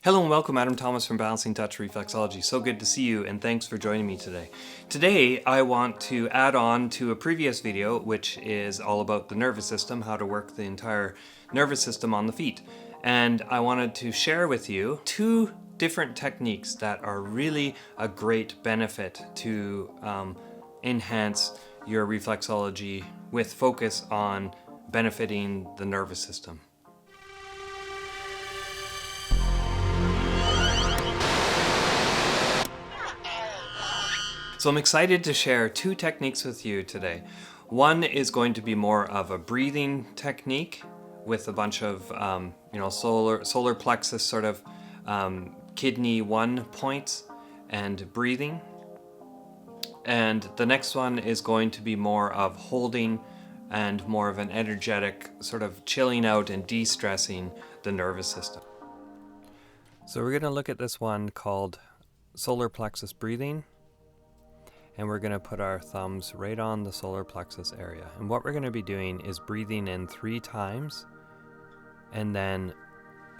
Hello and welcome, Adam Thomas from Balancing Touch Reflexology. So good to see you and thanks for joining me today. Today I want to add on to a previous video which is all about the nervous system, how to work the entire nervous system on the feet. And I wanted to share with you two different techniques that are really a great benefit to enhance your reflexology with focus on benefiting the nervous system. So I'm excited to share two techniques with you today. One is going to be more of a breathing technique with a bunch of solar plexus sort of kidney 1 points and breathing. And the next one is going to be more of holding and more of an energetic sort of chilling out and de-stressing the nervous system. So we're going to look at this one called solar plexus breathing. And we're going to put our thumbs right on the solar plexus area. And what we're going to be doing is breathing in 3 times, and then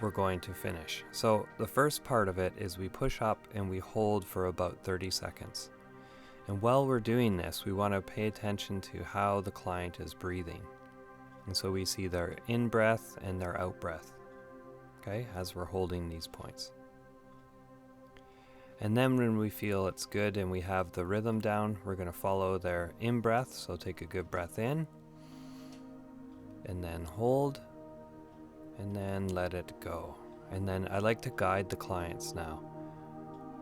we're going to finish. So the first part of it is we push up and we hold for about 30 seconds. And while we're doing this, we want to pay attention to how the client is breathing. And so we see their in-breath and their out-breath, okay, as we're holding these points. And then when we feel it's good and we have the rhythm down, we're going to follow their in-breath. So take a good breath in, and then hold, and then let it go. And then I like to guide the clients now.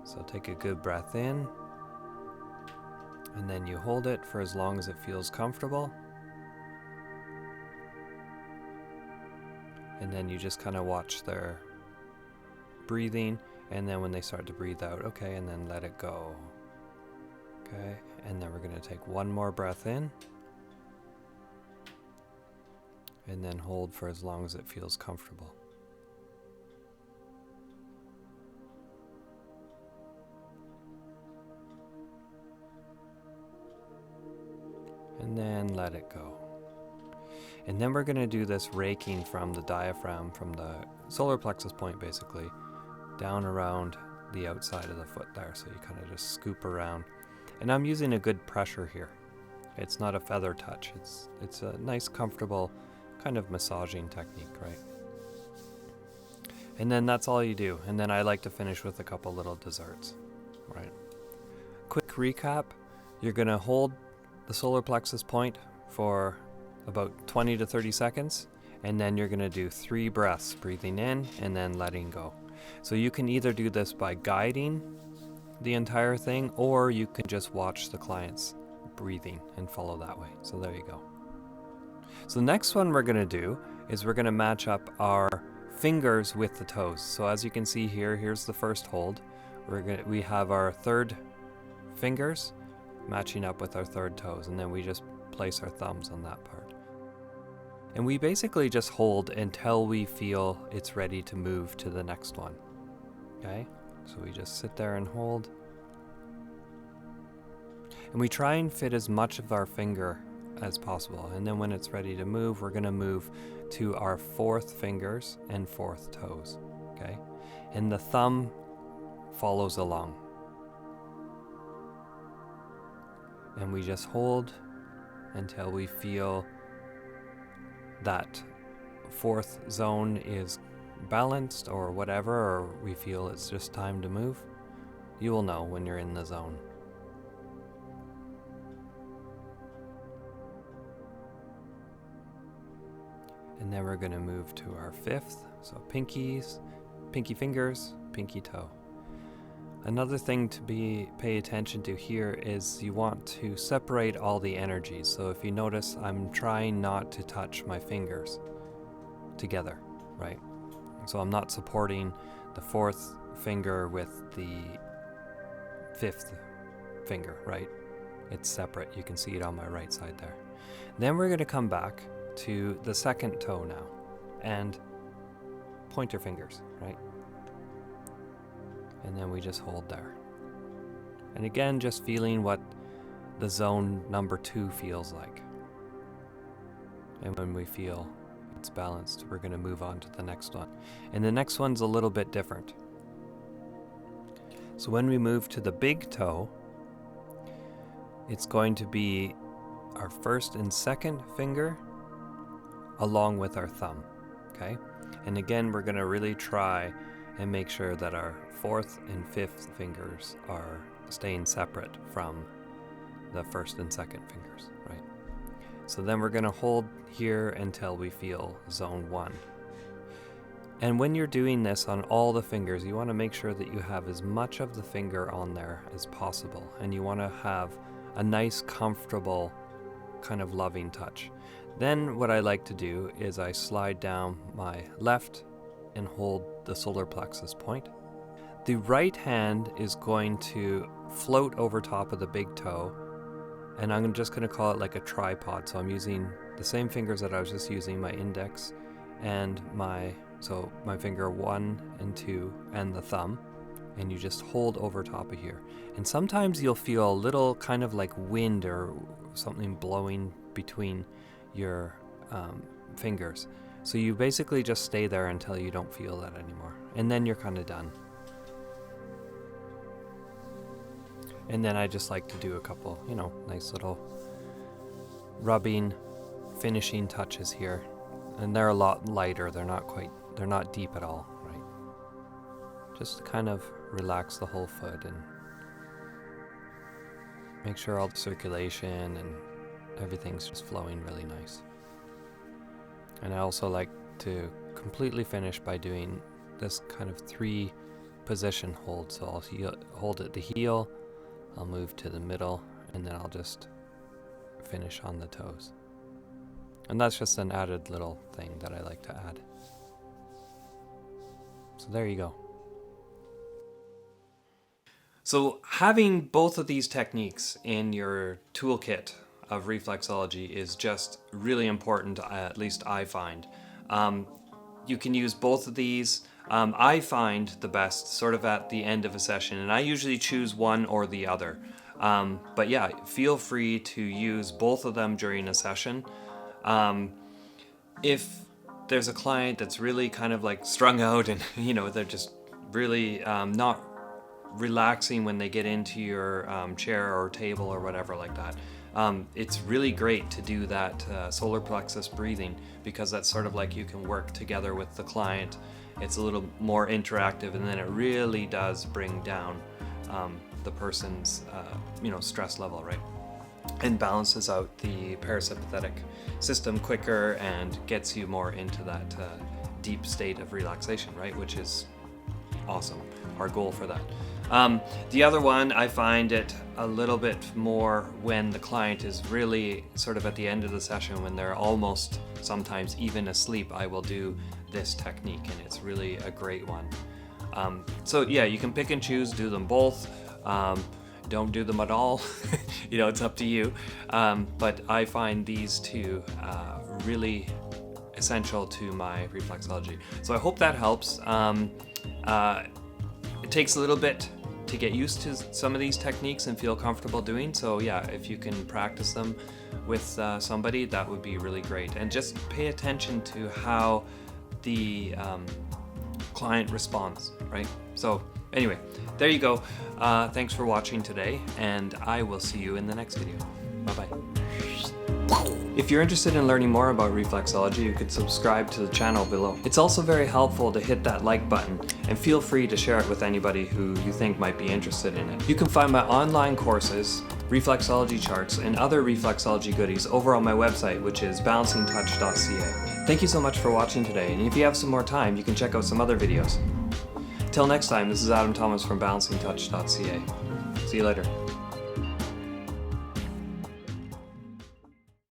So take a good breath in, and then you hold it for as long as it feels comfortable. And then you just kind of watch their breathing. And then when they start to breathe out, okay, and then let it go. Okay, and then we're going to take one more breath in. And then hold for as long as it feels comfortable. And then let it go. And then we're going to do this raking from the diaphragm, from the solar plexus point basically, down around the outside of the foot there. So you kind of just scoop around. And I'm using a good pressure here. It's not a feather touch. It's a nice, comfortable kind of massaging technique, right? And then that's all you do. And then I like to finish with a couple little desserts, right? Quick recap. You're going to hold the solar plexus point for about 20 to 30 seconds. And then you're going to do 3 breaths, breathing in and then letting go. So you can either do this by guiding the entire thing, or you can just watch the client's breathing and follow that way. So there you go. So the next one we're going to do is we're going to match up our fingers with the toes. So as you can see here, here's the first hold. We have our third fingers matching up with our third toes, and then we just place our thumbs on that part. And we basically just hold until we feel it's ready to move to the next one. Okay? So we just sit there and hold. And we try and fit as much of our finger as possible. And then when it's ready to move, we're going to move to our 4th fingers and 4th toes. Okay? And the thumb follows along. And we just hold until we feel that 4th zone is balanced or whatever, or we feel it's just time to move. You will know when you're in the zone. And then we're going to move to our 5th, so pinky fingers, pinky toe. Another thing to pay attention to here is you want to separate all the energies. So if you notice, I'm trying not to touch my fingers together, right? So I'm not supporting the 4th finger with the 5th finger, right? It's separate. You can see it on my right side there. Then we're going to come back to the 2nd toe now and pointer fingers, right? And then we just hold there. And again, just feeling what the zone number 2 feels like. And when we feel it's balanced, we're going to move on to the next one. And the next one's a little bit different. So when we move to the big toe, it's going to be our first and second finger along with our thumb, okay? And again, we're gonna really try and make sure that our fourth and fifth fingers are staying separate from the first and second fingers, right? So then we're gonna hold here until we feel zone 1. And when you're doing this on all the fingers, you wanna make sure that you have as much of the finger on there as possible. And you wanna have a nice, comfortable, kind of loving touch. Then what I like to do is I slide down my left and hold the solar plexus point. The right hand is going to float over top of the big toe, and I'm just going to call it like a tripod. So I'm using the same fingers that I was just using, my index and my finger 1 and 2 and the thumb, and you just hold over top of here. And sometimes you'll feel a little kind of like wind or something blowing between your fingers. So you basically just stay there until you don't feel that anymore. And then you're kind of done. And then I just like to do a couple, nice little rubbing, finishing touches here. And they're a lot lighter. They're not deep at all, right? Just to kind of relax the whole foot and make sure all the circulation and everything's just flowing really nice. And I also like to completely finish by doing this kind of 3 position hold. So I'll hold at the heel, I'll move to the middle, and then I'll just finish on the toes. And that's just an added little thing that I like to add. So there you go. So having both of these techniques in your toolkit of reflexology is just really important, at least I find. You can use both of these. I find the best sort of at the end of a session, and I usually choose one or the other. But yeah, feel free to use both of them during a session. If there's a client that's really kind of like strung out and they're just really not relaxing when they get into your chair or table or whatever like that, it's really great to do that solar plexus breathing, because that's sort of like you can work together with the client. It's a little more interactive, and then it really does bring down the person's stress level, right? And balances out the parasympathetic system quicker and gets you more into that deep state of relaxation, right? Which is awesome, our goal for that. The other one, I find it a little bit more when the client is really sort of at the end of the session, when they're almost sometimes even asleep. I will do this technique, and it's really a great one. So yeah, you can pick and choose, do them both. Don't do them at all. It's up to you. But I find these two really essential to my reflexology. So I hope that helps. It takes a little bit to get used to some of these techniques and feel comfortable doing. So yeah, if you can practice them with somebody, that would be really great. And just pay attention to how the client responds, right? So anyway, there you go. Thanks for watching today, and I will see you in the next video. Bye-bye. If you're interested in learning more about reflexology, you could subscribe to the channel below. It's also very helpful to hit that like button, and feel free to share it with anybody who you think might be interested in it. You can find my online courses, Reflexology Charts, and other reflexology goodies over on my website, which is balancingtouch.ca. Thank you so much for watching today, and if you have some more time, you can check out some other videos. Till next time, this is Adam Thomas from balancingtouch.ca. See you later.